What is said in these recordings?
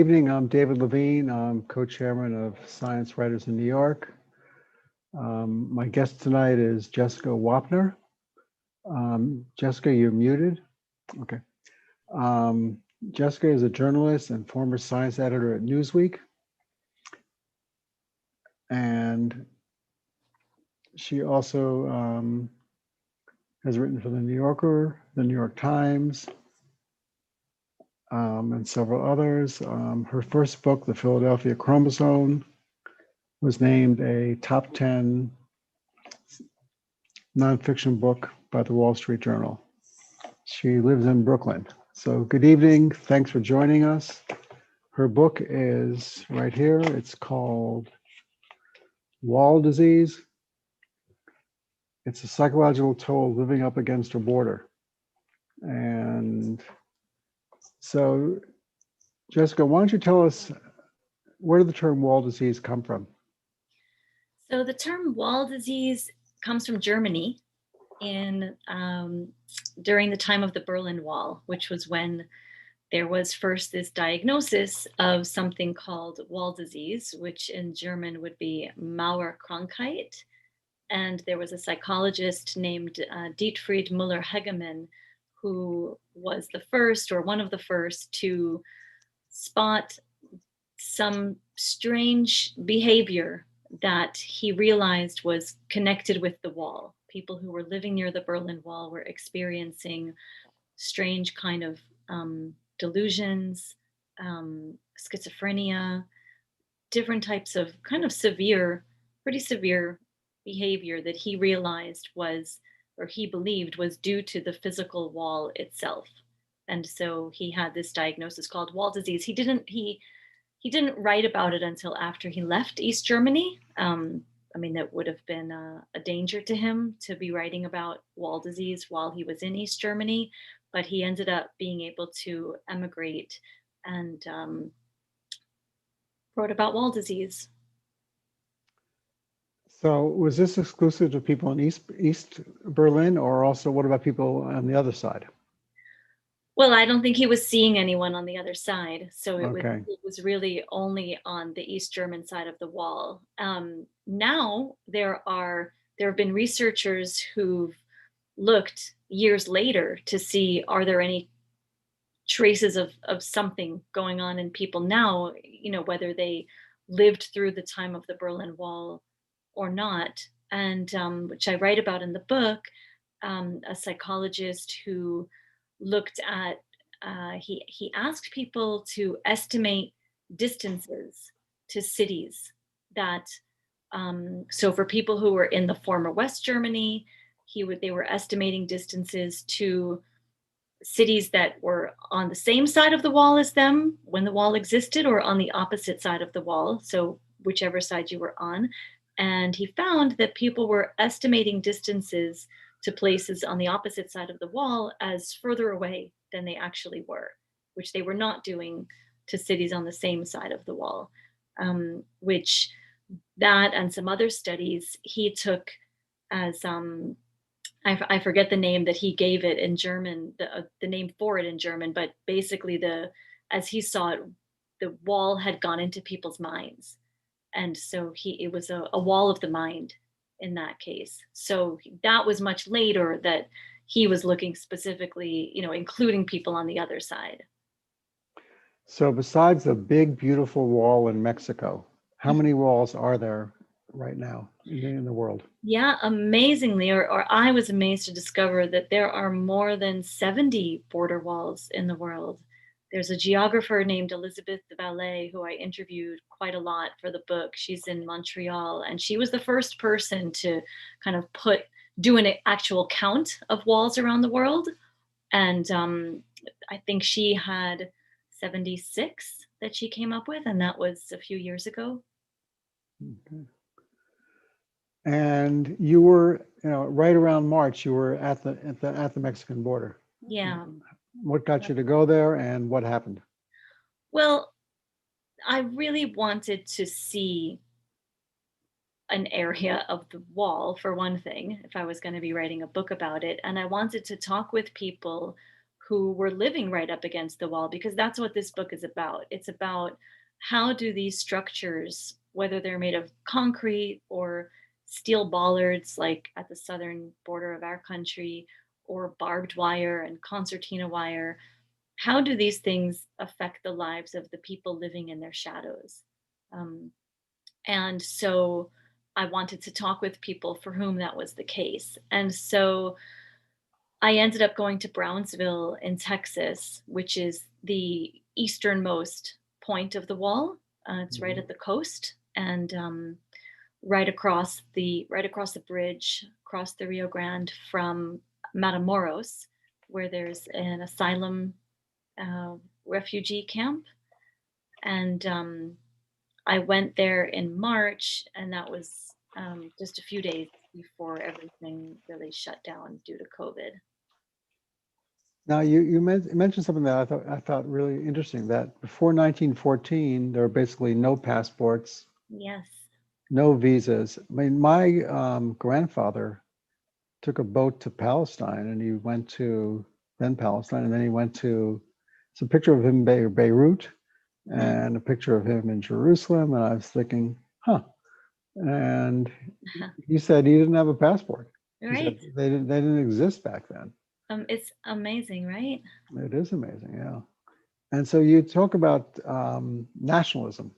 Good evening. I'm David Levine. I'm co-chairman of Science Writers in New York. My guest tonight is Jessica Wapner. Jessica, you're muted. Okay. Jessica is a journalist and former science editor at Newsweek. And she also has written for the New Yorker, the New York Times, and several others. Her first book, The Philadelphia Chromosome, was named a top 10 nonfiction book by the Wall Street Journal. She lives in Brooklyn. So good evening. Thanks for joining us. Her book is right here. It's called Wall Disease. It's a psychological toll living up against a border. And so, Jessica, why don't you tell us, where did the term wall disease come from? So the term wall disease comes from Germany during the time of the Berlin Wall, which was when there was first this diagnosis of something called wall disease, which in German would be Mauerkrankheit. And there was a psychologist named Dietfried Müller-Hegemann, who was the first, or one of the first, to spot some strange behavior that he realized was connected with the wall. People who were living near the Berlin Wall were experiencing strange kind of delusions, schizophrenia, different types of kind of pretty severe behavior that he realized was, or he believed was due to the physical wall itself. And so he had this diagnosis called wall disease. He didn't write about it until after he left East Germany. That would have been a danger to him to be writing about wall disease while he was in East Germany, but he ended up being able to emigrate and wrote about wall disease. So was this exclusive to people in East Berlin, or also what about people on the other side? Well, I don't think he was seeing anyone on the other side. So it was really only on the East German side of the wall. Now there have been researchers who've looked years later to see, are there any traces of something going on in people now, whether they lived through the time of the Berlin Wall or not. And which I write about in the book, a psychologist who looked at, he asked people to estimate distances to cities that, so for people who were in the former West Germany, they were estimating distances to cities that were on the same side of the wall as them when the wall existed, or on the opposite side of the wall, so whichever side you were on. And he found that people were estimating distances to places on the opposite side of the wall as further away than they actually were, which they were not doing to cities on the same side of the wall. Which that and some other studies he took as, I forget the name that he gave it in German, the name for it in German, but basically as he saw it, the wall had gone into people's minds. And so it was a wall of the mind in that case. So that was much later that he was looking specifically, including people on the other side. So besides the big, beautiful wall in Mexico, how many walls are there right now in the world? Yeah, amazingly, or I was amazed to discover that there are more than 70 border walls in the world. There's a geographer named Elizabeth Vallée who I interviewed quite a lot for the book. She's in Montreal, and she was the first person to kind of do an actual count of walls around the world. And I think she had 76 that she came up with, and that was a few years ago. Okay. And you were, right around March, you were at the Mexican border. Yeah. What got you to go there, and what happened? Well, I really wanted to see an area of the wall, for one thing, if I was going to be writing a book about it. And I wanted to talk with people who were living right up against the wall, because that's what this book is about. It's about how do these structures, whether they're made of concrete or steel bollards, like at the southern border of our country, or barbed wire and concertina wire, how do these things affect the lives of the people living in their shadows? Um, and so I wanted to talk with people for whom that was the case. And so I ended up going to Brownsville in Texas, which is the easternmost point of the wall. It's right Mhm. at the coast, and right across the bridge, across the Rio Grande from Matamoros, where there's an asylum uh, refugee camp. And I went there in March, and that was just a few days before everything really shut down due to COVID. Now, you mentioned something that I thought really interesting, that before 1914, there were basically no passports, Yes. no visas. I mean, my grandfather took a boat to Palestine, and he went to then Palestine, and then he went to. It's a picture of him in Beirut Mm. and a picture of him in Jerusalem, and I was thinking, huh. And he said he didn't have a passport. He said Right. they didn't exist back then. It's amazing, right? It is amazing, yeah. And so you talk about nationalism.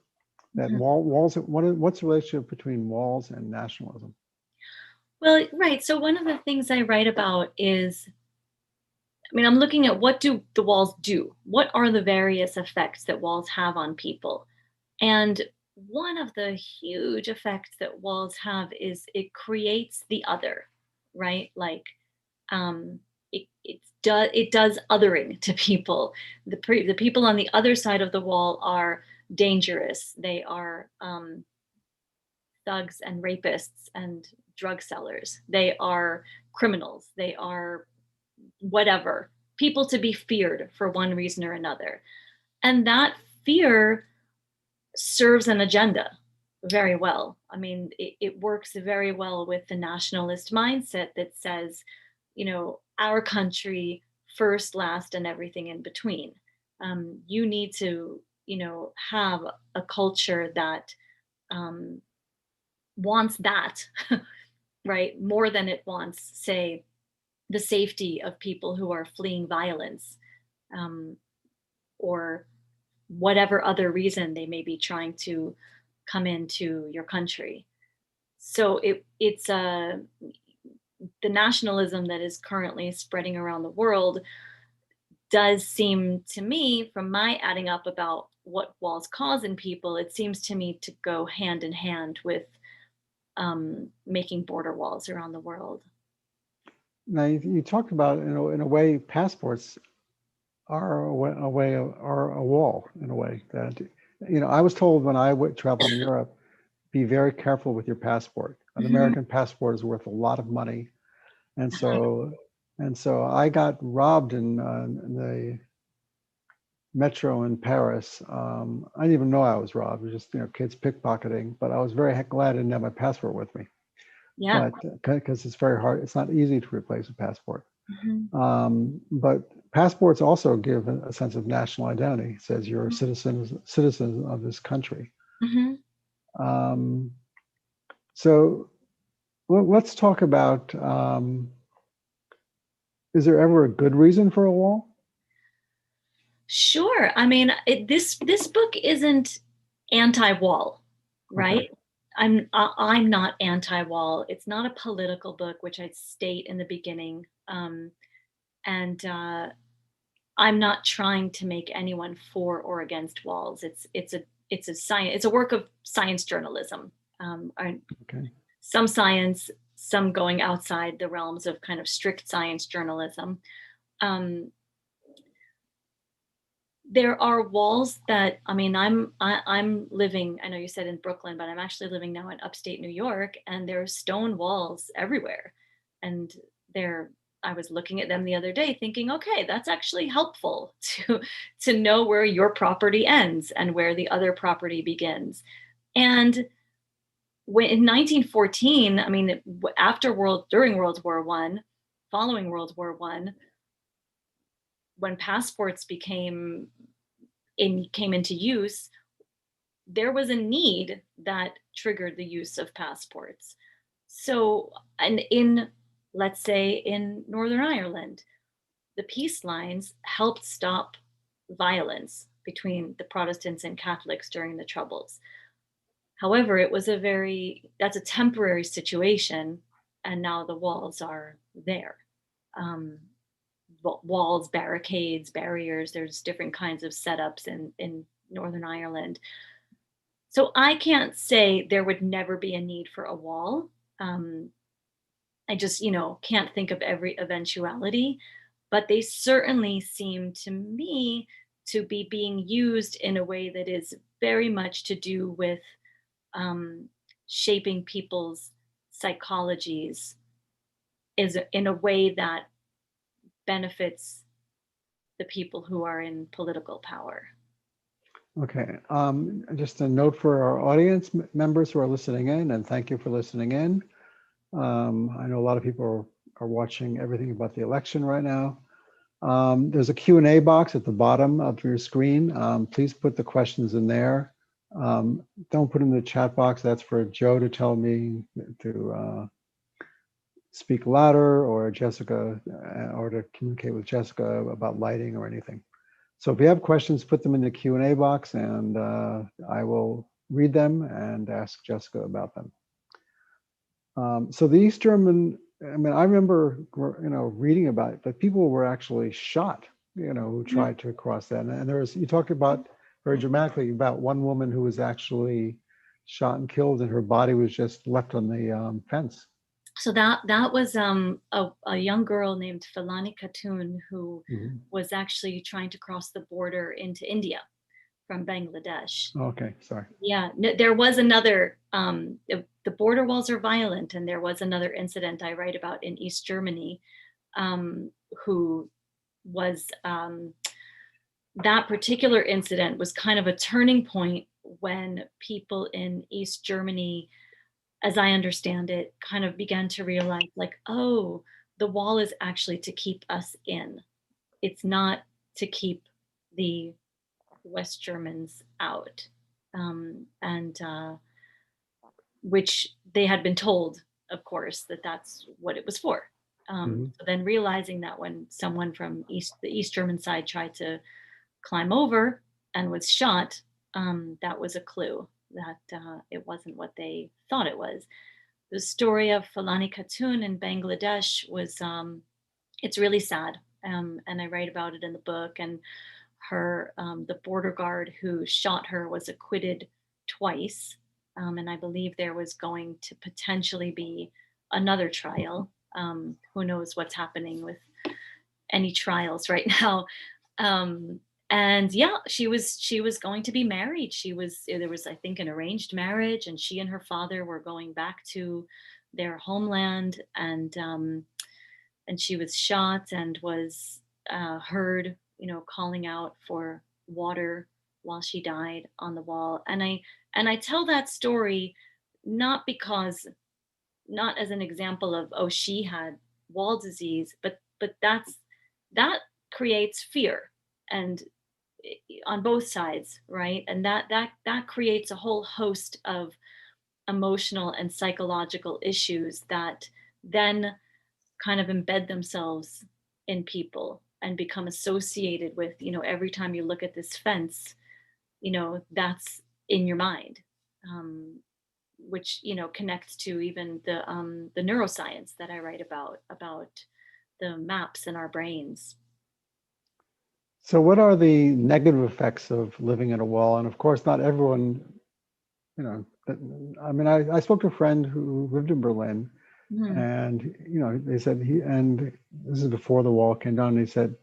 That Mhm. walls. What's the relationship between walls and nationalism? Well, right. So one of the things I write about is, I mean, I'm looking at what do the walls do? What are the various effects that walls have on people? And one of the huge effects that walls have is it creates the other, right? Like um, it does othering to people. The people on the other side of the wall are dangerous. They are thugs and rapists and drug sellers. They are criminals. They are whatever, people to be feared for one reason or another. And that fear serves an agenda very well. I mean, it works very well with the nationalist mindset that says, our country first, last, and everything in between. You need to, have a culture that um, wants that, right, more than it wants, say, the safety of people who are fleeing violence, um, or whatever other reason they may be trying to come into your country. So it's the nationalism that is currently spreading around the world does seem to me, from my adding up about what walls cause in people, it seems to me to go hand in hand with making border walls around the world. Now you talked about in a way passports are are a wall in a way that I was told when I traveled in Europe, be very careful with your passport. An Mhm. American passport is worth a lot of money, and so I got robbed in the metro in Paris. I didn't even know I was robbed. It was just kids pickpocketing. But I was very glad I didn't have my passport with me. Yeah. But because it's very hard, it's not easy to replace a passport. Mhm. But passports also give a sense of national identity. It says you're a citizen of this country. Mhm. Um, so let's talk about, is there ever a good reason for a wall? Sure. I mean, this book isn't anti-wall, Okay. right? I'm not anti-wall. It's not a political book, which I'd state in the beginning, and I'm not trying to make anyone for or against walls. It's a science. It's a work of science journalism. Okay. Some science, some going outside the realms of kind of strict science journalism. Um, there are walls that, I mean, I'm living, I know you said in Brooklyn, but I'm actually living now in upstate New York, and there are stone walls everywhere. And they're I was looking at them the other day thinking, okay, that's actually helpful to know where your property ends and where the other property begins. And when in 1914, I mean, during World War One, following World War One, when passports came into use, there was a need that triggered the use of passports. So, and let's say in Northern Ireland, the peace lines helped stop violence between the Protestants and Catholics during the Troubles. However, that's a temporary situation, and now the walls are there. Um, Walls, barricades, barriers, there's different kinds of setups in Northern Ireland. So I can't say there would never be a need for a wall. Um, I just, can't think of every eventuality, but they certainly seem to me to be being used in a way that is very much to do with um, shaping people's psychologies is in a way that benefits the people who are in political power. Okay, just a note for our audience members who are listening in, and thank you for listening in. I know a lot of people are watching everything about the election right now. There's a Q&A box at the bottom of your screen. Please put the questions in there. Don't put in the chat box. That's for Joe to tell me to speak louder, or Jessica, or to communicate with Jessica about lighting or anything. So if you have questions, put them in the Q&A box, and I will read them and ask Jessica about them. So the East German, I mean, I remember, reading about it, but people were actually shot, who tried to cross that. And you talked about very dramatically about one woman who was actually shot and killed, and her body was just left on the fence. So that was a young girl named Falani Khatun who was actually trying to cross the border into India from Bangladesh. Okay, sorry. Yeah, there was another, the border walls are violent, and there was another incident I write about in East Germany, who was, that particular incident was kind of a turning point when people in East Germany, as I understand it, kind of began to realize, like, oh, the wall is actually to keep us in. It's not to keep the West Germans out. Which they had been told, of course, that that's what it was for. So then realizing that when someone from the East German side tried to climb over and was shot, that was a clue that it wasn't what they thought it was. The story of Falani Khatun in Bangladesh was, it's really sad. And I write about it in the book. And the border guard who shot her was acquitted twice. And I believe there was going to potentially be another trial. Who knows what's happening with any trials right now. And yeah, she was going to be married. There was, I think, an arranged marriage, and she and her father were going back to their homeland, and she was shot and was heard, calling out for water while she died on the wall. And I tell that story not as an example of, oh, she had wall disease, but that creates fear, and on both sides, right? And that creates a whole host of emotional and psychological issues that then kind of embed themselves in people and become associated with, every time you look at this fence, that's in your mind, which, connects to even the neuroscience that I write about the maps in our brains. So what are the negative effects of living in a wall? And of course, not everyone, I mean, I spoke to a friend who lived in Berlin, and, they said and this is before the wall came down, and he said,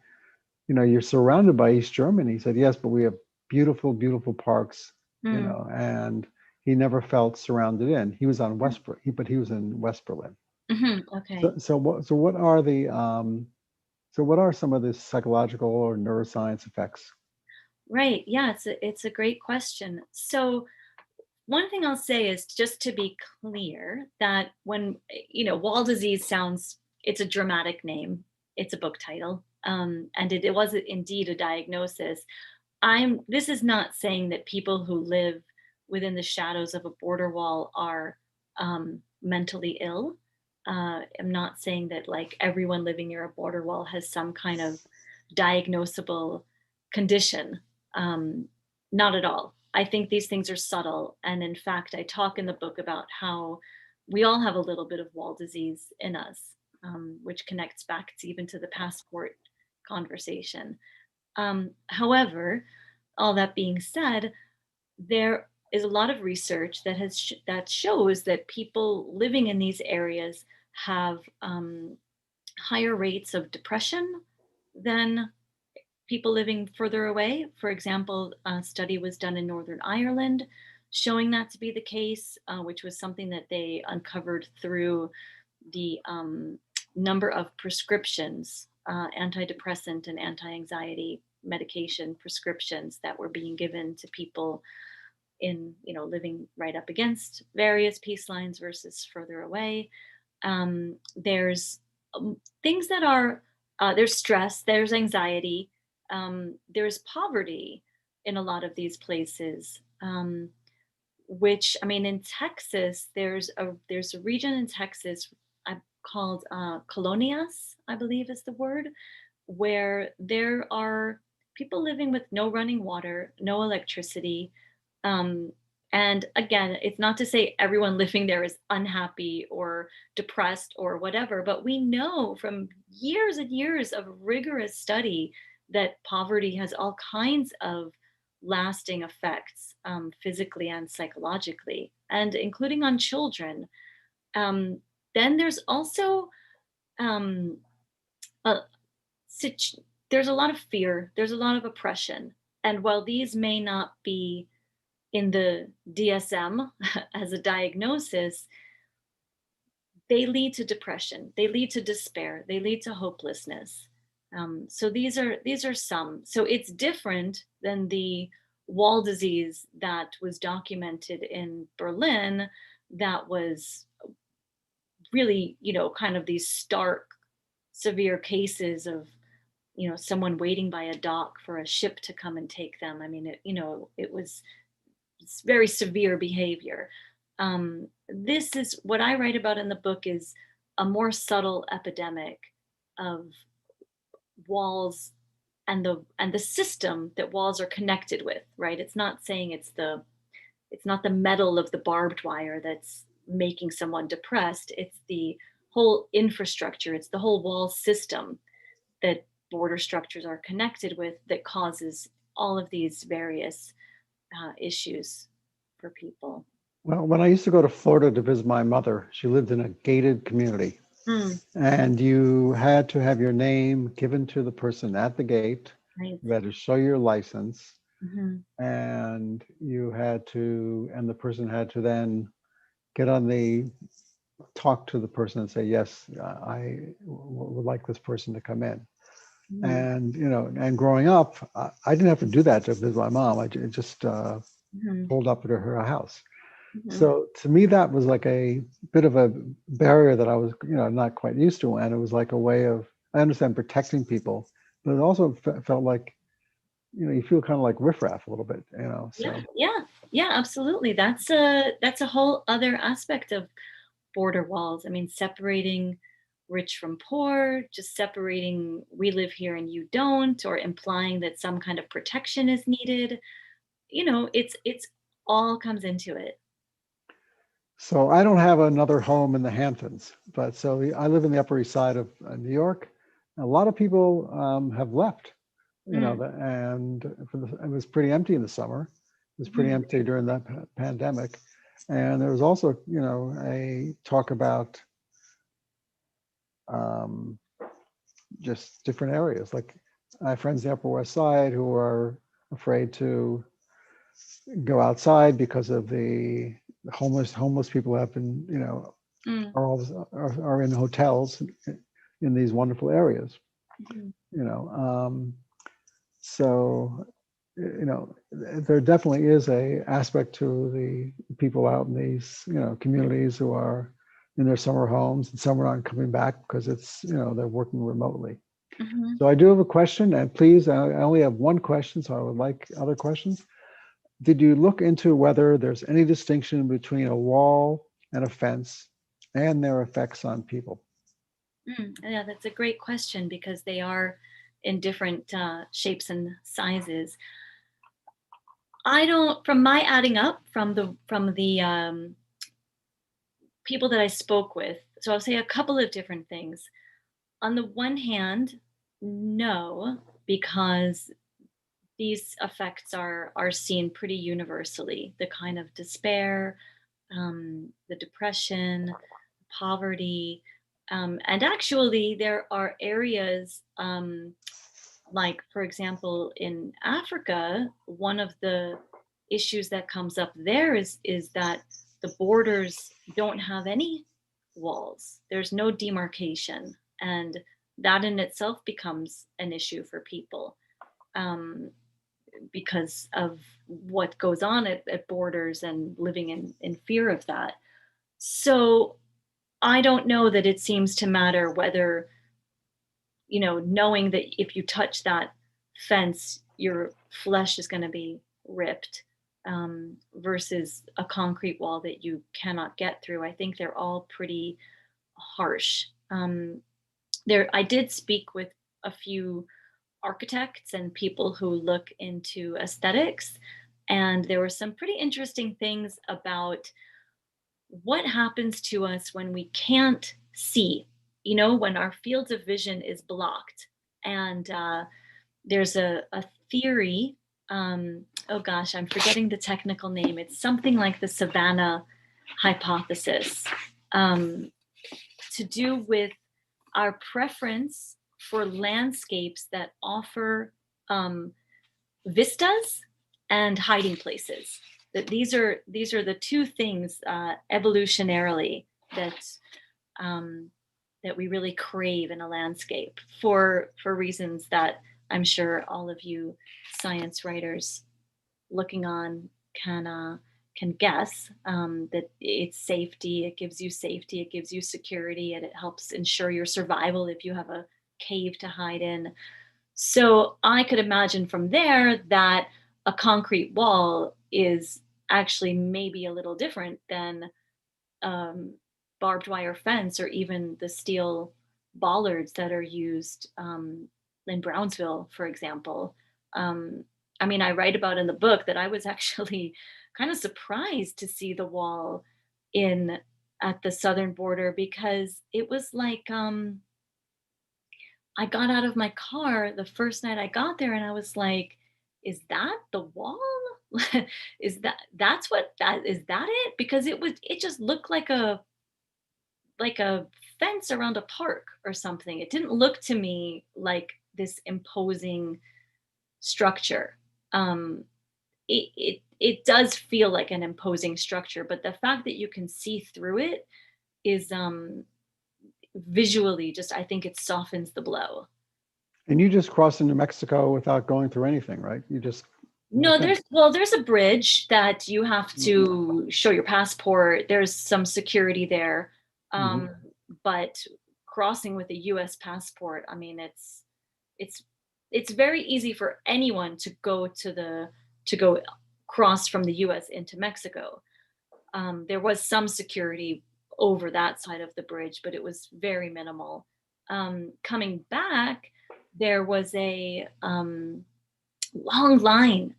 you're surrounded by East Germany. He said, yes, but we have beautiful, beautiful parks, and he never felt surrounded in. He was on but he was in West Berlin. Okay. So what are some of the psychological or neuroscience effects? Right. Yeah, it's a great question. So one thing I'll say is, just to be clear, that when, wall disease it's a dramatic name. It's a book title. And it was indeed a diagnosis. This is not saying that people who live within the shadows of a border wall are mentally ill. I'm not saying that like everyone living near a border wall has some kind of diagnosable condition. Um, Not at all. I think these things are subtle. And in fact, I talk in the book about how we all have a little bit of wall disease in us, which connects back to even to the passport conversation. However, all that being said, there is a lot of research that shows that people living in these areas have higher rates of depression than people living further away. For example, a study was done in Northern Ireland showing that to be the case, which was something that they uncovered through the number of prescriptions, antidepressant and anti-anxiety medication prescriptions that were being given to people in, living right up against various peace lines versus further away. There's things that are there's stress, there's anxiety, there's poverty in a lot of these places. Which, I mean, in Texas, there's a region in Texas called Colonias, I believe is the word, where there are people living with no running water, no electricity. Um, and again, it's not to say everyone living there is unhappy or depressed or whatever, but we know from years and years of rigorous study that poverty has all kinds of lasting effects, physically and psychologically, and including on children. Then there's also um, a, there's a lot of fear, there's a lot of oppression, and while these may not be in the DSM as a diagnosis, they lead to depression, they lead to despair, they lead to hopelessness. So these are some. So it's different than the wall disease that was documented in Berlin. That was really, kind of these stark, severe cases of, someone waiting by a dock for a ship to come and take them. I mean, it was very severe behavior. This is what I write about in the book is a more subtle epidemic of walls and the system that walls are connected with, right? It's not saying it's not the metal of the barbed wire that's making someone depressed. It's the whole infrastructure, it's the whole wall system that border structures are connected with that causes all of these various issues for people. Well, when I used to go to Florida to visit my mother, she lived in a gated community. And you had to have your name given to the person at the gate. Right. You had to show your license. And the person had to then talk to the person and say, yes, I would like this person to come in. And, and growing up, I didn't have to do that to visit my mom. I just pulled up to her house. So to me, that was like a bit of a barrier that I was, not quite used to. And it was like a way of, I understand protecting people, but it also felt like, you feel kind of like riffraff a little bit, So. Yeah, absolutely. That's a whole other aspect of border walls. I mean, separating rich from poor, just separating we live here and you don't, or implying that some kind of protection is needed. It's all comes into it. So I don't have another home in the Hamptons, but I live in the Upper East Side of New York. A lot of people have left, and it was pretty empty in the summer. It was pretty empty during that pandemic. And there was also, a talk about just different areas. Like I have friends in the Upper West Side who are afraid to go outside because of the homeless people have been, are in hotels in these wonderful areas. So there definitely is a aspect to the people out in these communities who are in their summer homes, and some are not coming back because it's they're working remotely. Mhm. So I do have a question, and please, I only have one question, so I would like other questions. Did you look into whether there's any distinction between a wall and a fence and their effects on people? Yeah, that's a great question because they are in different shapes and sizes. I don't, from my adding up from the people that I spoke with. So I'll say a couple of different things. On the one hand, no, because these effects are seen pretty universally. The kind of despair, the depression, poverty, and actually there are areas like, for example, in Africa, one of the issues that comes up there is that the borders don't have any walls. There's no demarcation, and that in itself becomes an issue for people. Um, because of what goes on at borders and living in fear of that. So I don't know that it seems to matter whether, knowing that if you touch that fence, your flesh is going to be ripped versus a concrete wall that you cannot get through. I think they're all pretty harsh. I did speak with a few architects and people who look into aesthetics. And there were some pretty interesting things about what happens to us when we can't see, when our fields of vision is blocked. And there's a theory. Oh gosh, I'm forgetting the technical name. It's something like the savannah hypothesis, um, to do with our preference for landscapes that offer um, vistas and hiding places. That these are the two things evolutionarily that um, that we really crave in a landscape for reasons that I'm sure all of you science writers looking on can guess, that it's safety. It gives you safety. It gives you security, and it helps ensure your survival if you have a cave to hide in. So I could imagine from there that a concrete wall is actually maybe a little different than um, barbed wire fence or even the steel bollards that are used in Brownsville, for example. Um, I mean, I write about in the book that I was actually kind of surprised to see the wall in at the southern border because it was like I got out of my car the first night I got there and I was like, is that the wall? Is that it? Because it just looked like a fence around a park or something. It didn't look to me like this imposing structure. Um, it does feel like an imposing structure, but the fact that you can see through it is visually just, I think it softens the blow. And you just crossed into Mexico without going through anything, right? You just No, walked in. there's a bridge that you have to show your passport. There's some security there. Mm-hmm. Um, but crossing with a US passport, I mean it's it's very easy for anyone to go cross from the US into Mexico. There was some security over that side of the bridge, but it was very minimal. Coming back, there was a long line,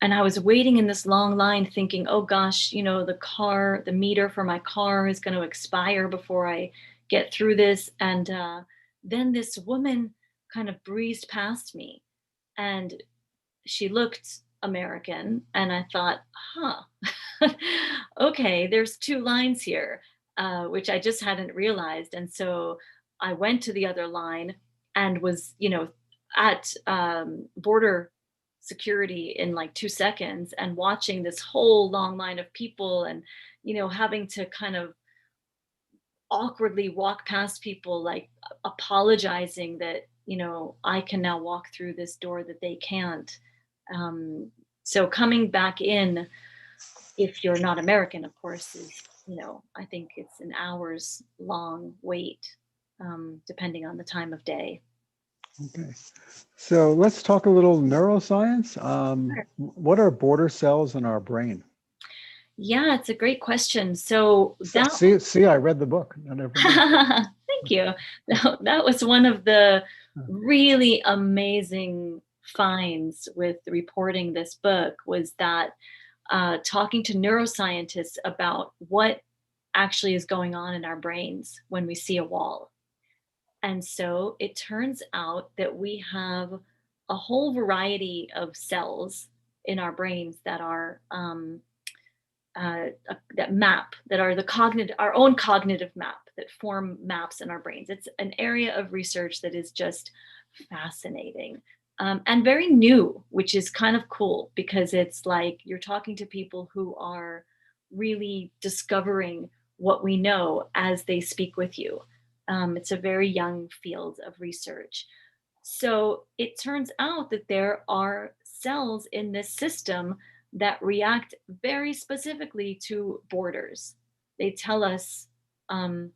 and I was waiting in this long line thinking, oh gosh, the meter for my car is going to expire before I get through this. And then this woman kind of breezed past me, and she looked American. And I thought, huh, okay, there's two lines here, which I just hadn't realized. And so I went to the other line and was, at border security in like 2 seconds and watching this whole long line of people and, having to kind of awkwardly walk past people, like apologizing that, I can now walk through this door that they can't. Um, so coming back in, if you're not American, of course, is, I think it's an hours long wait, depending on the time of day. Okay. So let's talk a little neuroscience. Sure. What are border cells in our brain? Yeah, it's a great question. So that See, I read the book. I never knew. thank you. That was one of the really amazing finds with reporting this book was that talking to neuroscientists about what actually is going on in our brains when we see a wall. And so it turns out that we have a whole variety of cells in our brains that are that map, that are the cognitive, our own cognitive map, that form maps in our brains. It's an area of research that is just fascinating, and very new, which is kind of cool because it's like you're talking to people who are really discovering what we know as they speak with you. It's a very young field of research. So it turns out that there are cells in this system that react very specifically to borders. They tell us, um,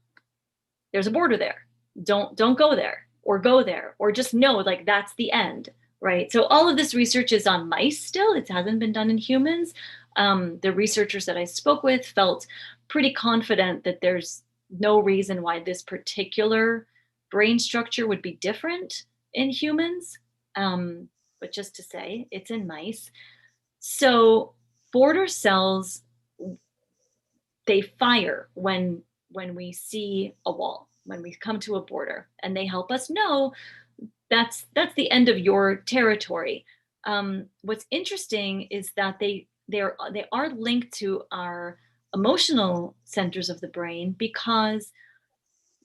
there's a border there. Don't go there, or go there, or just know like that's the end, right? So all of this research is on mice still. It hasn't been done in humans. The researchers that I spoke with felt pretty confident that there's no reason why this particular brain structure would be different in humans. But just to say, it's in mice. So border cells, they fire when we see a wall, when we come to a border, and they help us know that's the end of your territory. What's interesting is that they are linked to our emotional centers of the brain because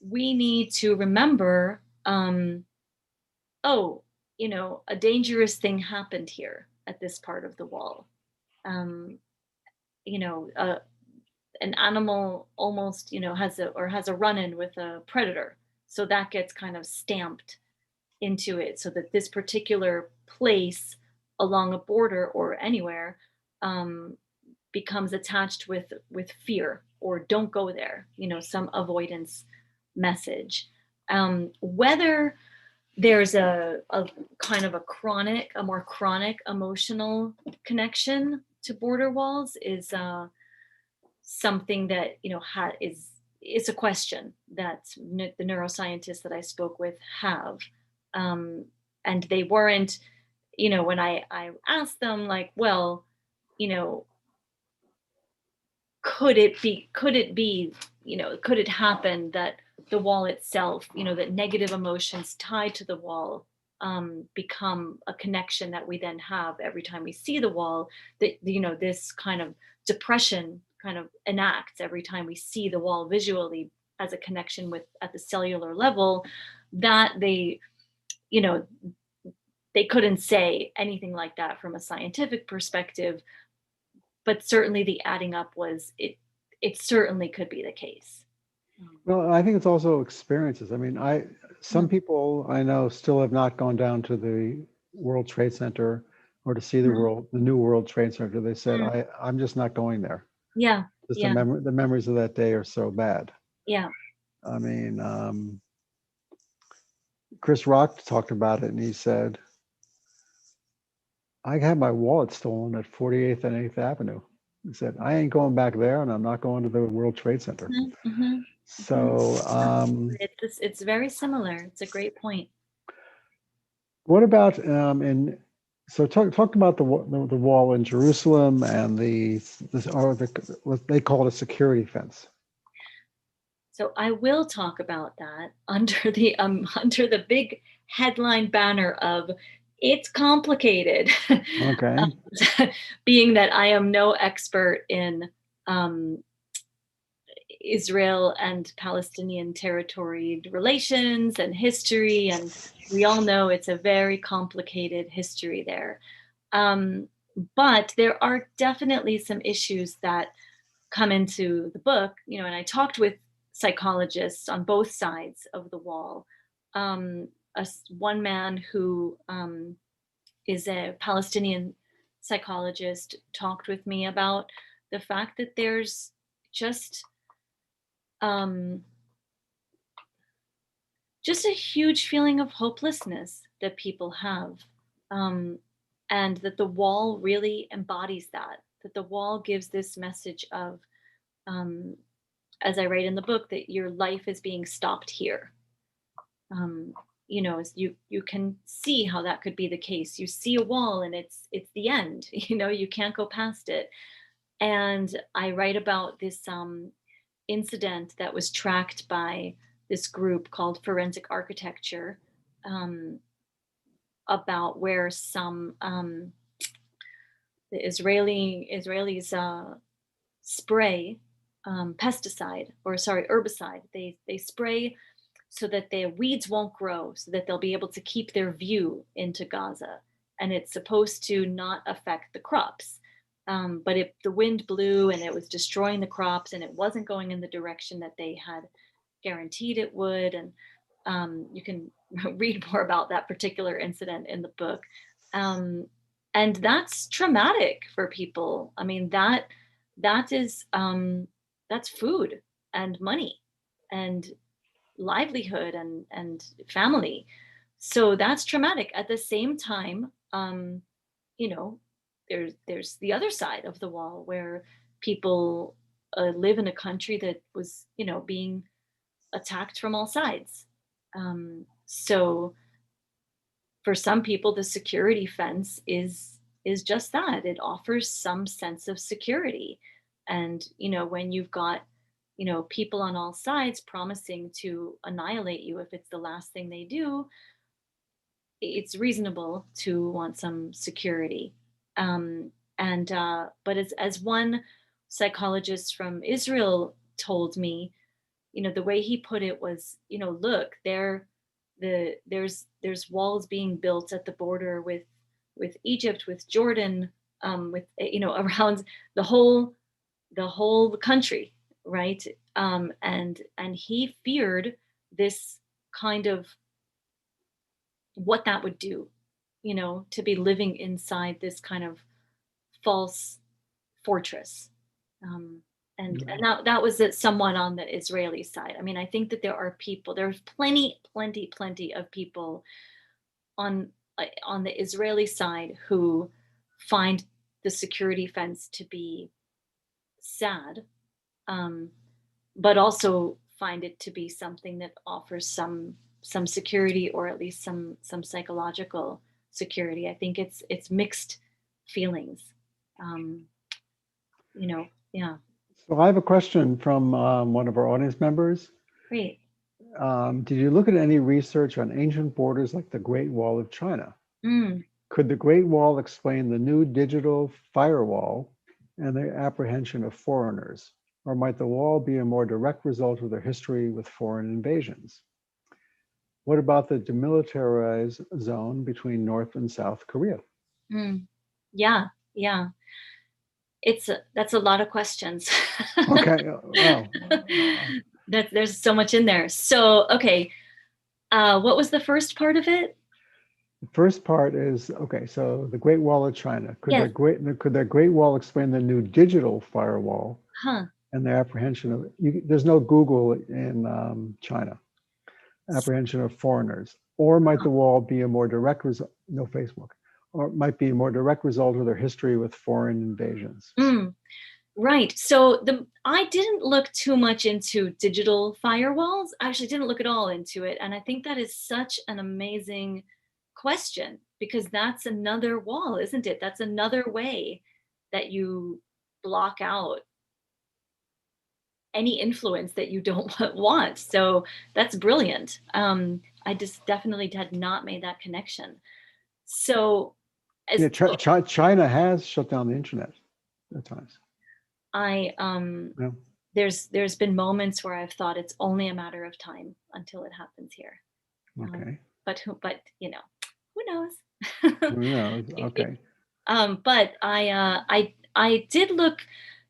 we need to remember, oh, a dangerous thing happened here at this part of the wall. Um, you know, an animal almost has a run-in with a predator, so that gets kind of stamped into it so that this particular place along a border or anywhere, um, becomes attached with fear, or don't go there, some avoidance message. Whether there's a kind of a more chronic emotional connection to border walls is something that is a question that the neuroscientists that I spoke with have, um, and they weren't, when I asked them like, well, you know, could it happen that the wall itself, that negative emotions tied to the wall, become a connection that we then have every time we see the wall, that this kind of depression kind of enacts every time we see the wall visually as a connection with at the cellular level, that you know they couldn't say anything like that from a scientific perspective, but certainly the adding up was it certainly could be the case. Well, I think it's also experiences. I mean, some Mhm. people I know still have not gone down to the World Trade Center or to see Mhm. the new World Trade Center. They said, Mm. I'm just not going there. Yeah, Just yeah, the memories of that day are so bad. yeah. I mean, Chris Rock talked about it and he said, I had my wallet stolen at 48th and 8th Avenue. He said, I ain't going back there and I'm not going to the World Trade Center. Mhm, mhm, mhm. So, It's very similar. It's a great point. what about so talk about the wall in Jerusalem and what they call it a security fence. So I will talk about that under the under the big headline banner of it's complicated. Okay. Being that I am no expert in um, Israel and Palestinian territory relations and history, and we all know it's a very complicated history there. Um, but there are definitely some issues that come into the book, and I talked with psychologists on both sides of the wall. One man who is a Palestinian psychologist talked with me about the fact that there's just um, just a huge feeling of hopelessness that people have. Um, and that the wall really embodies that the wall gives this message of, um, as I write in the book, that your life is being stopped here. um, as you can see how that could be the case. You see a wall and it's the end. You can't go past it. And I write about this incident that was tracked by this group called Forensic Architecture, um, about where some the Israelis spray pesticide, or sorry, herbicide. They spray so that the weeds won't grow, so that they'll be able to keep their view into Gaza. And it's supposed to not affect the crops. But the wind blew and it was destroying the crops, and it wasn't going in the direction that they had guaranteed it would. And you can read more about that particular incident in the book. Um, and that's traumatic for people. I mean, that is that's food and money and livelihood and family. So that's traumatic. At the same time, you know, there's the other side of the wall where people live in a country that was, being attacked from all sides. So for some people, the security fence is just that. It offers some sense of security. And when you've got people on all sides promising to annihilate you if it's the last thing they do, it's reasonable to want some security. And but as one psychologist from Israel told me, the way he put it was, look, there's walls being built at the border with Egypt, with Jordan, with around the whole country, right? And he feared this kind of what that would do, to be living inside this kind of false fortress. Um, and that was someone on the Israeli side. I mean, I think that there's plenty of people on the Israeli side who find the security fence to be sad, um, but also find it to be something that offers some security, or at least some psychological security. I think it's mixed feelings. Um, yeah. So I have a question from one of our audience members. Great. Did you look at any research on ancient borders like the Great Wall of China? Mm. Could the Great Wall explain the new digital firewall and the apprehension of foreigners? Or might the wall be a more direct result of their history with foreign invasions? What about the demilitarized zone between North and South Korea? Mm. Yeah. That's a lot of questions. Okay, well, There's so much in there. So, okay. What was the first part of it? the first part is, okay, so the Great Wall of China. Could Yes. that Great Wall explain the new digital firewall Huh. and the apprehension of, there's no Google in China, apprehension of foreigners? Or might the wall be a more direct result, no Facebook, or it might be a more direct result of their history with foreign invasions? Right. So I didn't look too much into digital firewalls. I actually didn't look at all into it. And I think that is such an amazing question, because that's another wall, isn't it? That's another way that you block out any influence that you don't want. So that's brilliant. I just definitely had not made that connection. So Yeah, China has shut down the internet at times. Yeah. There's been moments where I've thought it's only a matter of time until it happens here. Okay. But who knows? Who knows? Okay. But I did look.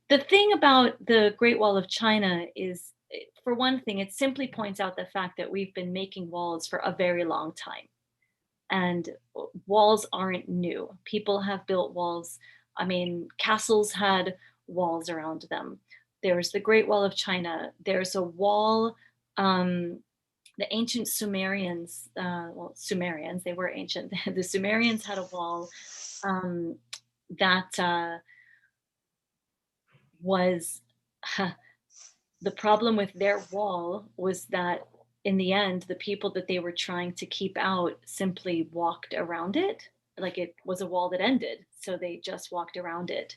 The thing about the Great Wall of China is, for one thing, it simply points out the fact that we've been making walls for a very long time. And walls aren't new. People have built walls. I mean, castles had walls around them. There's the Great Wall of China. There's a wall the ancient Sumerians, well, Sumerians, they were ancient. The Sumerians had a wall that was the problem with their wall was that in the end, the people that they were trying to keep out simply walked around it. Like it was a wall that ended. So they just walked around it.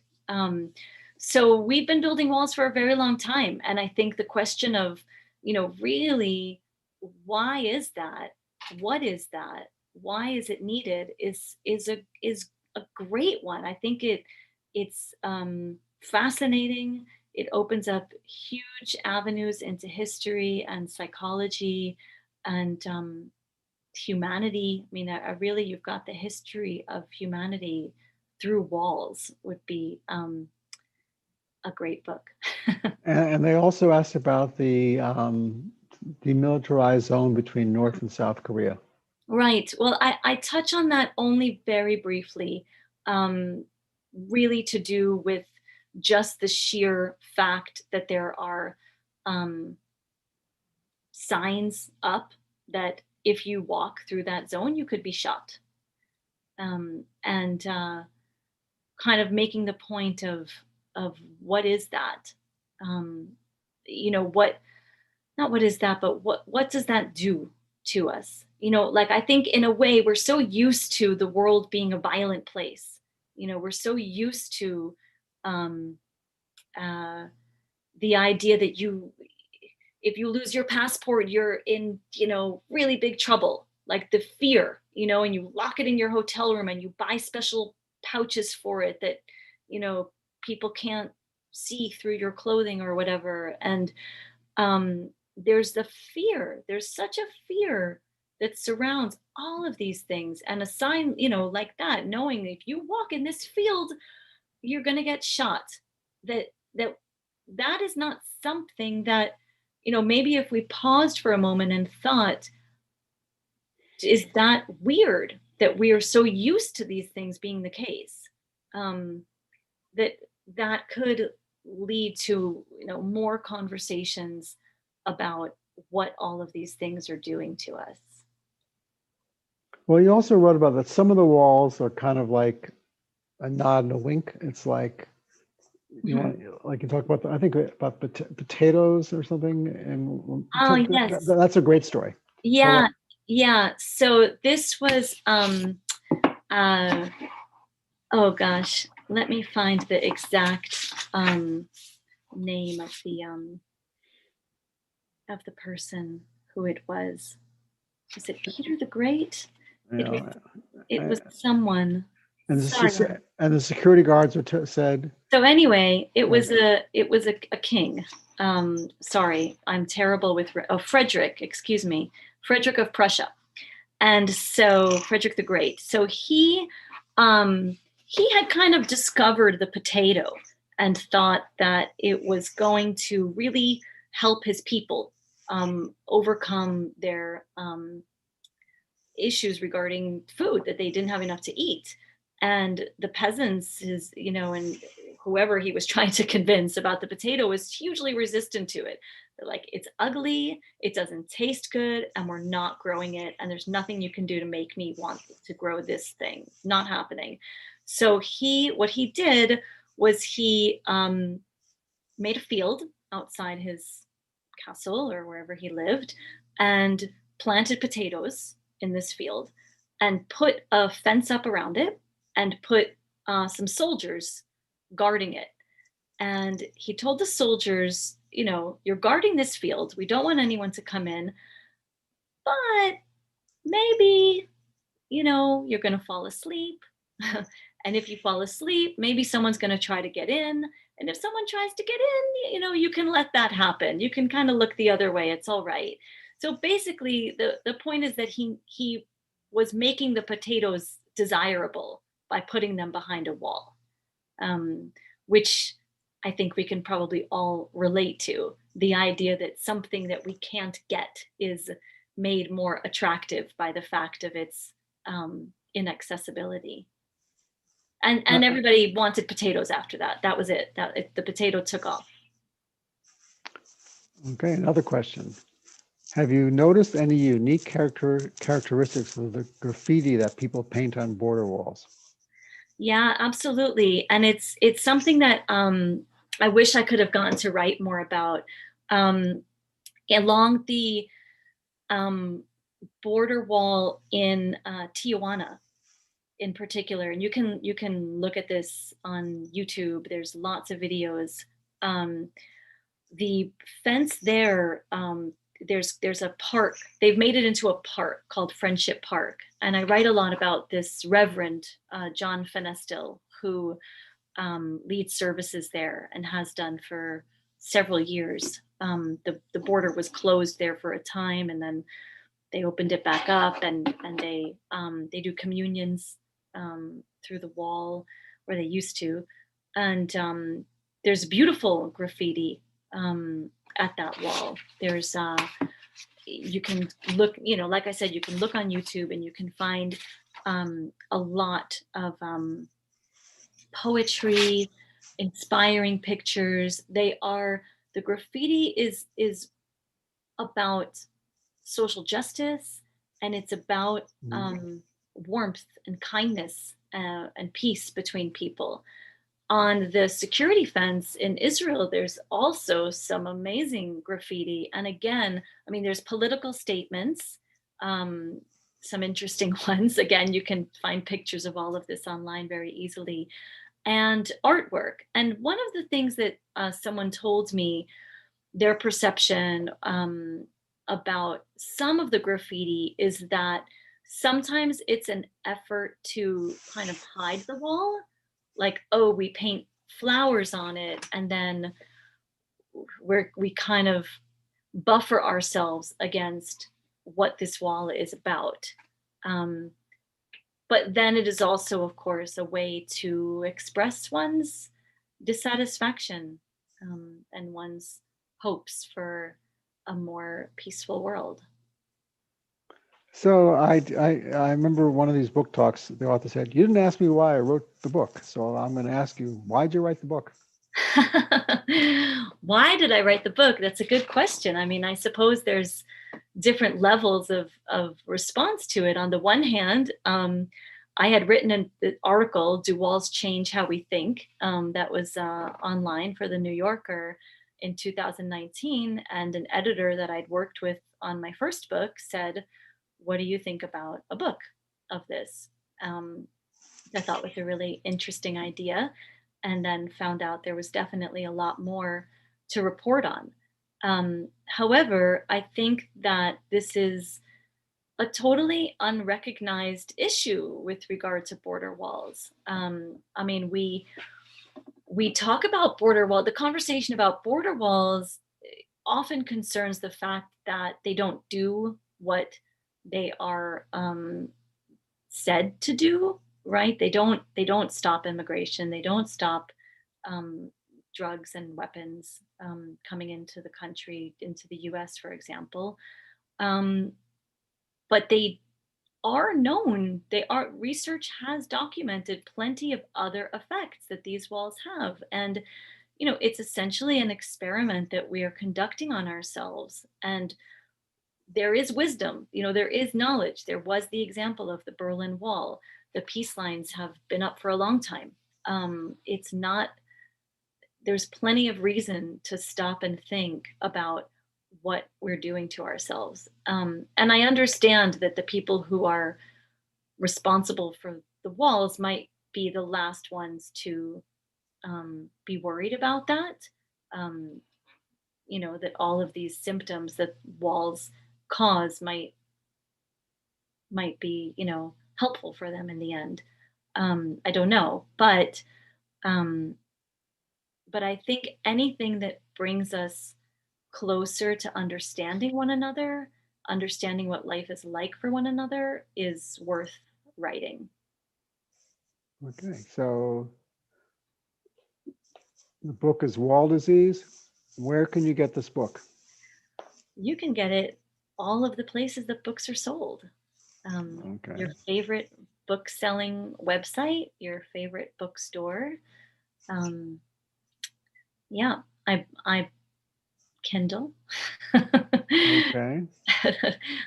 So we've been building walls for a very long time. And I think the question of, really, why is that? What is that? Why is it needed? Is a great one. I think it's fascinating. It opens up huge avenues into history and psychology and humanity. I mean, I really, you've got the history of humanity through walls would be a great book. And they also asked about the demilitarized zone between North and South Korea. Right. Well, I touch on that only very briefly, really to do with just the sheer fact that there are signs up that if you walk through that zone, you could be shot. And kind of making the point of what is that? Not what is that, but what does that do to us? Like I think in a way we're so used to the world being a violent place. We're so used to the idea that if you lose your passport, you're in, really big trouble. Like the fear, and you lock it in your hotel room and you buy special pouches for it that, people can't see through your clothing or whatever. And there's the fear. There's such a fear that surrounds all of these things. And a sign, like that, knowing if you walk in this field, you're going to get shot. That is not something that, maybe if we paused for a moment and thought, is that weird that we are so used to these things being the case? That could lead to, more conversations about what all of these things are doing to us. Well, you also wrote about that some of the walls are kind of like a nod and a wink. It's like, you talk about, I think about potatoes or something. And Oh, yes. That's a great story. Yeah. Yeah. So this was, oh gosh, let me find the exact name of the person who it was. Was it Peter the Great? It was someone. And the security guards said. So anyway, it was a king. Sorry, I'm terrible with Frederick. Excuse me, Frederick of Prussia, and so Frederick the Great. So he had kind of discovered the potato and thought that it was going to really help his people overcome their issues regarding food, that they didn't have enough to eat. And the peasants, and whoever he was trying to convince about the potato was hugely resistant to it. They're like, it's ugly, it doesn't taste good, and we're not growing it. And there's nothing you can do to make me want to grow this thing. Not happening. So what he did was he made a field outside his castle or wherever he lived and planted potatoes in this field and put a fence up around it and put some soldiers guarding it. And he told the soldiers, you're guarding this field. We don't want anyone to come in, but maybe, you're going to fall asleep. And if you fall asleep, maybe someone's going to try to get in. And if someone tries to get in, you can let that happen. You can kind of look the other way. It's all right. So basically, the point is that he was making the potatoes desirable by putting them behind a wall, which I think we can probably all relate to. The idea that something that we can't get is made more attractive by the fact of its inaccessibility. And everybody wanted potatoes after that. That was it. The potato took off. Okay, another question. Have you noticed any unique characteristics of the graffiti that people paint on border walls? Yeah, absolutely. And it's something that I wish I could have gotten to write more about. Um, Along the um, border wall in Tijuana in particular, and you can look at this on YouTube. There's lots of videos. Um, the fence there, there's a park. They've made it into a park called Friendship Park, and I write a lot about this Reverend John Fenestil, who leads services there and has done for several years. The border was closed there for a time, and then they opened it back up, and they do communions through the wall where they used to, and there's beautiful graffiti um, at that wall. There's you can look, like I said, you can look on YouTube and you can find a lot of poetry, inspiring pictures. The graffiti is about social justice, and it's about warmth and kindness and peace between people. On the security fence in Israel, there's also some amazing graffiti. And again, I mean, there's political statements, um, some interesting ones. Again, you can find pictures of all of this online very easily, and artwork. And one of the things that someone told me, their perception about some of the graffiti is that sometimes it's an effort to kind of hide the wall. Like, oh, we paint flowers on it, and then we kind of buffer ourselves against what this wall is about. Um, but then it is also, of course, a way to express one's dissatisfaction and one's hopes for a more peaceful world. So I remember one of these book talks, the author said, "You didn't ask me why I wrote the book. So I'm going to ask you, why'd you write the book?" Why did I write the book? That's a good question. I mean, I suppose there's different levels of response to it. On the one hand, I had written an article, "Do Walls Change How We Think?" That was online for the New Yorker in 2019. And an editor that I'd worked with on my first book said, "What do you think about a book of this?" Um, I thought was a really interesting idea, and then found out there was definitely a lot more to report on. However, I think that this is a totally unrecognized issue with regard to border walls. I mean, we talk about border wall. The conversation about border walls often concerns the fact that they don't do what they are said to do. Right? They don't stop immigration. They don't stop um, drugs and weapons coming into the country, into the U.S., for example. Um, but they are known. Research has documented plenty of other effects that these walls have, and it's essentially an experiment that we are conducting on ourselves. And there is wisdom, there is knowledge. There was the example of the Berlin Wall. The peace lines have been up for a long time. It's not, there's plenty of reason to stop and think about what we're doing to ourselves. And I understand that the people who are responsible for the walls might be the last ones to be worried about that. Um, that all of these symptoms that walls cause might be, helpful for them in the end. I don't know, um, but I think anything that brings us closer to understanding one another, understanding what life is like for one another, is worth writing. Okay, so the book is Wall Disease. Where can you get this book? You can get it all of the places that books are sold. Okay. Your favorite book selling website, your favorite bookstore. Yeah, I Kindle. Okay.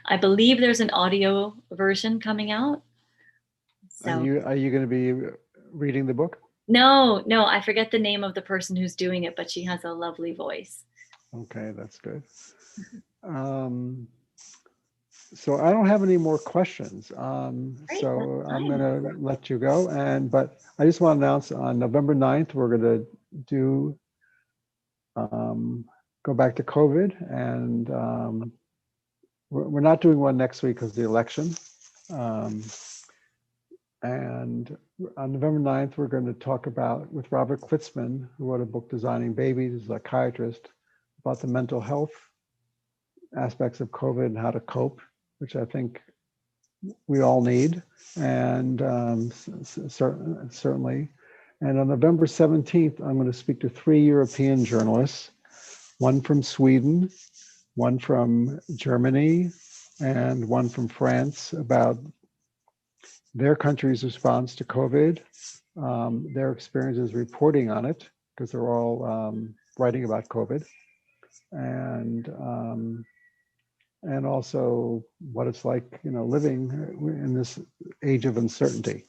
I believe there's an audio version coming out. Are So you going to be reading the book? no, I forget the name of the person who's doing it, but she has a lovely voice. Okay, that's good. So I don't have any more questions. Great, So that's I'm fine. going to let you go. But I just want to announce on November 9th, we're going to do go back to COVID, and we're not doing one next week because of the election. And on November 9th, we're going to talk about, with Robert Klitzman, who wrote a book, Designing Babies, a psychiatrist, about the mental health aspects of COVID and how to cope, which I think we all need, and certainly. And on November 17th, I'm going to speak to 3 European journalists, one from Sweden, one from Germany, and one from France, about their country's response to COVID, their experiences reporting on it, because they're all writing about COVID, and also what it's like, living in this age of uncertainty.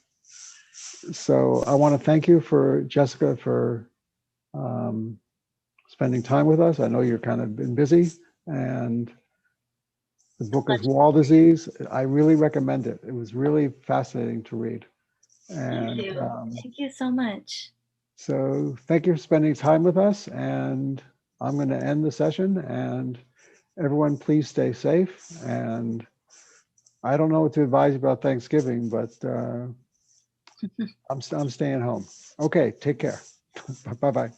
So I want to thank you, Jessica, for spending time with us. I know you're kind of been busy, and the book is Wall Disease. I really recommend it. It was really fascinating to read. And Thank you so much. so thank you for spending time with us. And I'm going to end the session. And everyone, please stay safe. And I don't know what to advise about Thanksgiving, but I'm staying home. Okay, take care. Bye-bye.